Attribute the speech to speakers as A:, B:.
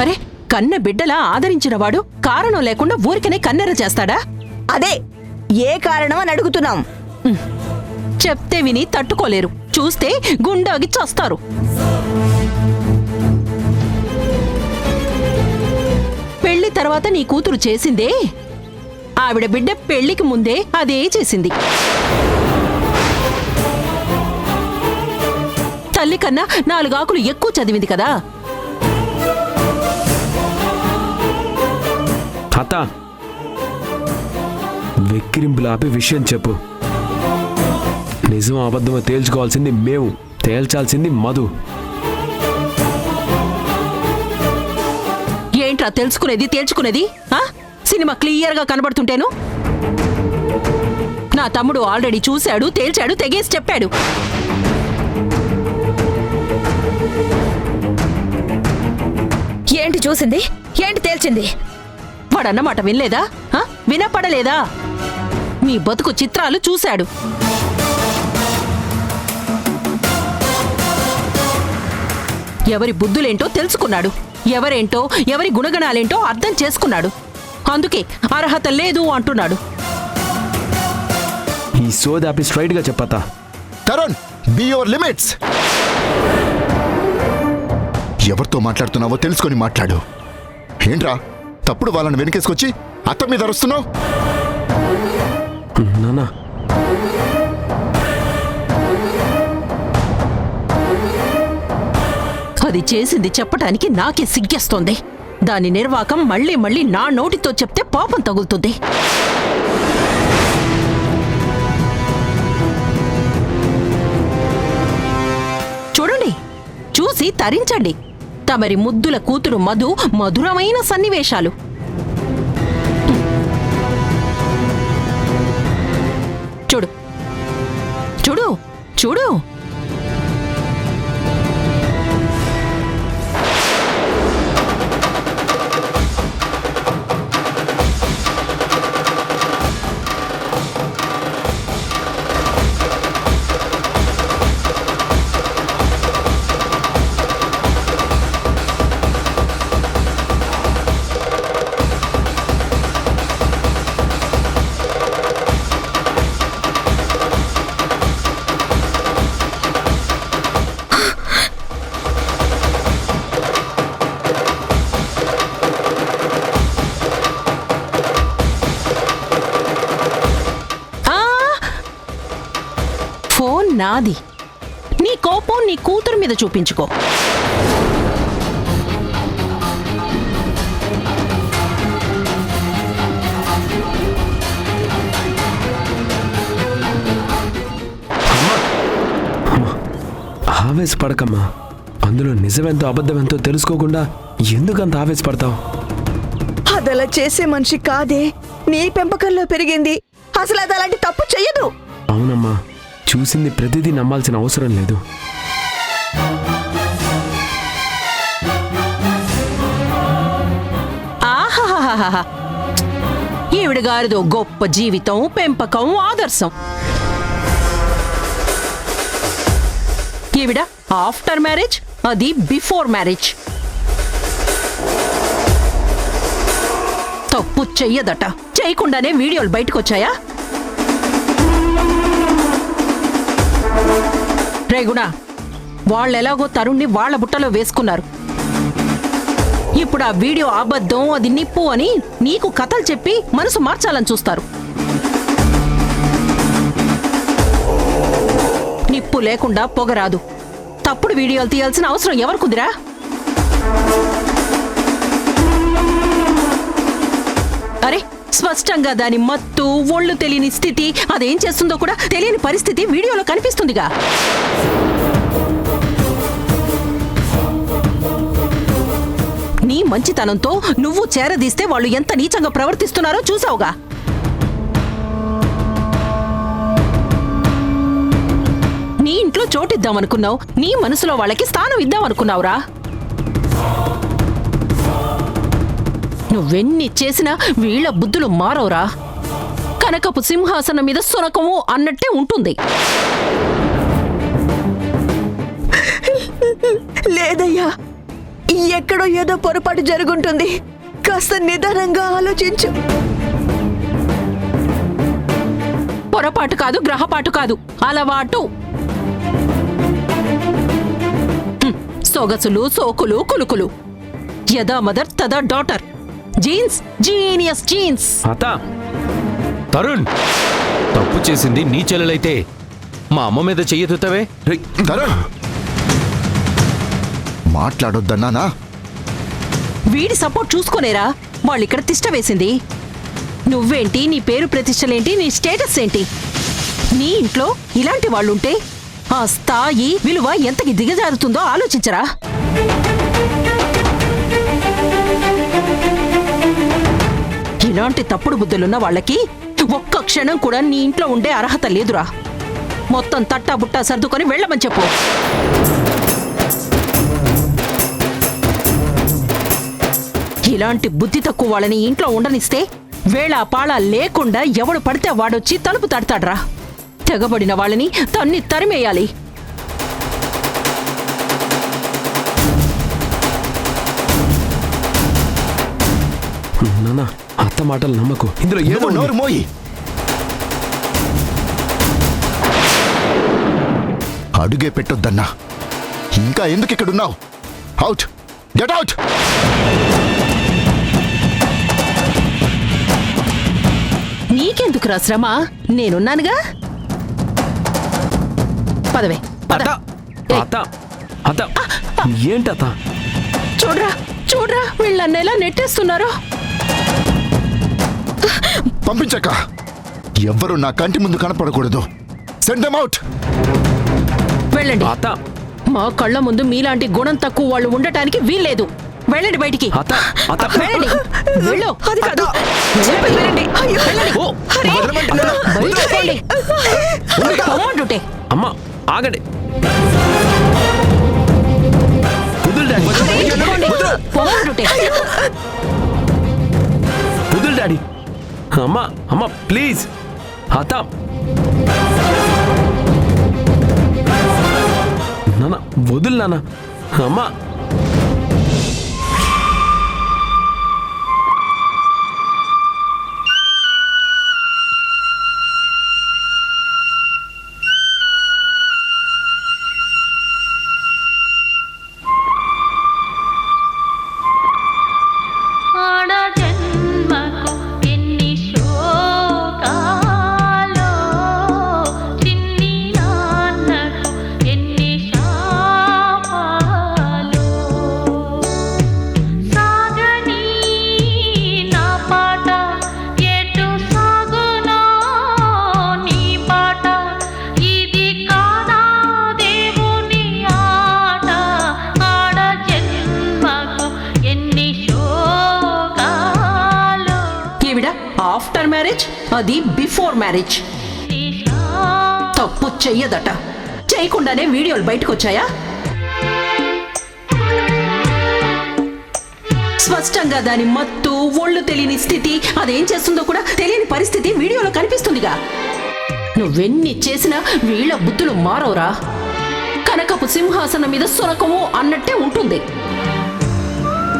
A: అరే, కన్న బిడ్డలా ఆదరించినవాడు కారణం లేకుండా ఊరికనే కన్నెర చేస్తాడా?
B: అదే ఏ కారణం అని అడుగుతున్నాం.
A: చెప్తే విని తట్టుకోలేరు, చూస్తే గుండాగి చస్తారు. పెళ్లి తర్వాత నీ కూతురు చేసిందే ఆవిడ బిడ్డ పెళ్లికి ముందే అదే చేసింది. తల్లి కన్నా 4 ఆకులు ఎక్కువ చదివింది కదా.
C: అత్త, వెక్కిరింపులు ఆపి విషయం చెప్పు. నిజం అబద్ధమో తేల్చుకోవాల్సింది మేము, తేల్చాల్సింది మధు.
A: ఏంట్రా తెలుసుకునేది తేల్చుకునేది? సినిమా క్లియర్గా కనబడుతుంటేను. నా తమ్ముడు ఆల్రెడీ చూశాడు, తేల్చాడు, తెగేసి చెప్పాడు.
B: ఏంటి చూసింది, ఏంటి తేల్చింది?
A: వాడన్నమాట వినలేదా? వినపడలేదా? మీ బతుకు చిత్రాలు చూశాడు. ఎవరి బుద్ధులేంటో తెలుసుకున్నాడు, ఎవరేంటో ఎవరి గుణగణాలేంటో అర్థం చేసుకున్నాడు. అందుకే అర్హత లేదు అంటున్నాడు.
C: ఈ సోదాపి స్ట్రైట్ గా చెప్పతా.
D: Tarun, be your limits. ఎవరితో మాట్లాడుతున్నావో తెలుసుకొని మాట్లాడు. ఏంట్రా తప్పుడు వాళ్ళని వెనకేసుకొచ్చి అత్త మీద అరుస్తున్నావు?
C: నానా,
A: అది చేసింది చెప్పటానికి నాకే సిగ్గేస్తోంది. దాని నిర్వాకం మళ్ళీ మళ్ళీ నా నోటితో చెప్తే పాపం తగులుతుంది. చూడండి, చూసి తరించండి. తమరి ముద్దుల కూతురు మధు మధురమైన సన్నివేశాలు. చూడు చూడు చూడు. ఫోన్ నాది. నీ కోపం నీ కూతురు మీద చూపించుకో.
C: ఆవేశపడకమ్మా. అందులో నిజమెంతో అబద్ధమెంతో తెలుసుకోకుండా ఎందుకంత ఆవేశపడతావు?
B: అదలా చేసే మనిషి కాదే. నీ పెంపకంలో పెరిగింది. అసలు అది అలాంటి తప్పు చెయ్యదు.
C: అవునమ్మా, చూసింది ప్రతిదీ నమ్మాల్సిన అవసరం లేదు.
A: ఆహాహాహా, ఈవిడ గారిదో గొప్ప జీవితం, పెంపకం, ఆదర్శం. ఈవిడ ఆఫ్టర్ మ్యారేజ్, అది బిఫోర్ మ్యారేజ్. తప్పు చెయ్యదట. చేయకుండానే వీడియోలు బయటకు వచ్చాయా? రేగుణ, వాళ్ళెలాగో తరుణ్ణి వాళ్ల బుట్టలో వేసుకున్నారు. ఇప్పుడు ఆ వీడియో అబద్ధం, అది నిప్పు అని నీకు కథలు చెప్పి మనసు మార్చాలని చూస్తారు. నిప్పు లేకుండా పొగరాదు. తప్పుడు వీడియోలు తీయాల్సిన అవసరం ఎవరికుందిరా? అరే, స్పష్టంగా దాని మత్తు, ఒళ్ళు తెలియని స్థితి, అదేం చేస్తుందో కూడా తెలియని పరిస్థితి వీడియోలో కనిపిస్తుందిగా. నీ మంచితనంతో నువ్వు చేరదీస్తే వాళ్ళు ఎంత నీచంగా ప్రవర్తిస్తున్నారో చూసావుగా. నీ ఇంట్లో చోటిద్దామనుకున్నావు, నీ మనసులో వాళ్ళకి స్థానం ఇద్దామనుకున్నావురా. నువ్వెన్ని చేసినా వీళ్ల బుద్ధులు మారవురా. కనకపు సింహాసనం మీద సునకము అన్నట్టే ఉంటుంది.
B: లేదయ్యా, ఎక్కడో ఏదో పొరపాటు జరుగుంటుంది. కాస్త నిదానంగా ఆలోచించు.
A: పొరపాటు కాదు, గ్రహపాటు కాదు, అలవాటు. సొగసులు, సోకులు, కులుకులు. యదా మదర్ తదా డాటర్. Jeans, genius jeans.
E: అత్త, తరుణ్, తప్పు చేసింది నీ చెల్లెలైతే మా అమ్మ మీద చెయ్యెత్తుతావే?
D: తరుణ్, మాట్లాడొద్దన్నానా?
A: వీడి సపోర్ట్ చూసుకోనేరా వాళ్ళిక్కడ తిష్ట వేసింది. నువ్వేంటి, నీ పేరు ప్రతిష్టలేంటి, నీ స్టేటస్ ఏంటి? నీ ఇంట్లో ఇలాంటి వాళ్ళుంటే ఆ స్థాయి విలువ ఎంతకి దిగజారుతుందో ఆలోచించరా? ఇలాంటి తప్పుడు బుద్ధులున్న వాళ్ళకి ఒక్క క్షణం కూడా నీ ఇంట్లో ఉండే అర్హత లేదురా. మొత్తం తట్టా బుట్టా సర్దుకొని వెళ్ళమని చెప్పు. ఇలాంటి బుద్ధి తక్కువ వాళ్ళని ఇంట్లో ఉండనిస్తే వేళా పాళా లేకుండా ఎవడు పడితే వాడొచ్చి తలుపు తడతాడ్రా. తెగబడిన వాళ్ళని తన్ని తరిమేయాలి.
C: నాన్న, అత్త మాటలు నమ్మకు. ఇందులో ఏదో
D: నువ్వు నోరు మోయి. అడుగే పెట్టొద్దన్నా. ఇంకా ఎందుకు ఇక్కడున్నావు? Out, get out.
A: నీకెందుకురా శ్రమ? నేనున్నానుగా. పదవే పద.
E: అత్త,
A: ఏయ్,
C: అత్త, అత్త, ఏంటత్త?
A: చూడ్రా చూడ్రా వీళ్ళన్నెలా నెట్టేస్తున్నారు.
D: పంపించక్క. ఎవ్వరూ నా కంటి ముందు కనపడకూడదు. Send them out.
A: వెళ్ళండి.
C: అత్త,
A: మా కళ్ళ ముందు మీలాంటి గుణం తక్కువ వాళ్ళు ఉండటానికి వీల్లేదు. వెళ్ళండి బయటికి.
C: అత్త, అత్త.
A: వెళ్ళండి. వెళ్ళు.
B: అది కాదు.
A: వెళ్ళండి.
B: వెళ్ళండి. అయ్యో.
A: వెళ్ళండి.
C: ఓ,
D: వదలమంటున్నాను.
A: బయటికి పోండి. పొమ్మంటుంటే.
C: అమ్మ, ఆగండి. కుదురు డాడీ,
A: బయటికి పోండి. పొమ్మంటుంటే.
C: కుదురు డాడీ. అమ్మ, అమ్మ, ప్లీజ్. అత్త. నాన్న, వదులు నాన్న. అమ్మ.
A: ఆఫ్టర్ మ్యారేజ్, అది బిఫోర్ మ్యారేజ్. తప్పు చెయ్యదట. చేయకుండానే వీడియోలు బయటకు వచ్చాయా? స్పష్టంగా దాని మత్తు, ఒళ్ళు తెలియని స్థితి, అదేం చేస్తుందో కూడా తెలియని పరిస్థితి వీడియోలో కనిపిస్తుందిగా. నువ్వెన్ని చేసినా వీళ్ళ బుద్ధులు మారవురా. కనకపు సింహాసనం మీద సునకము అన్నట్టే ఉంటుంది.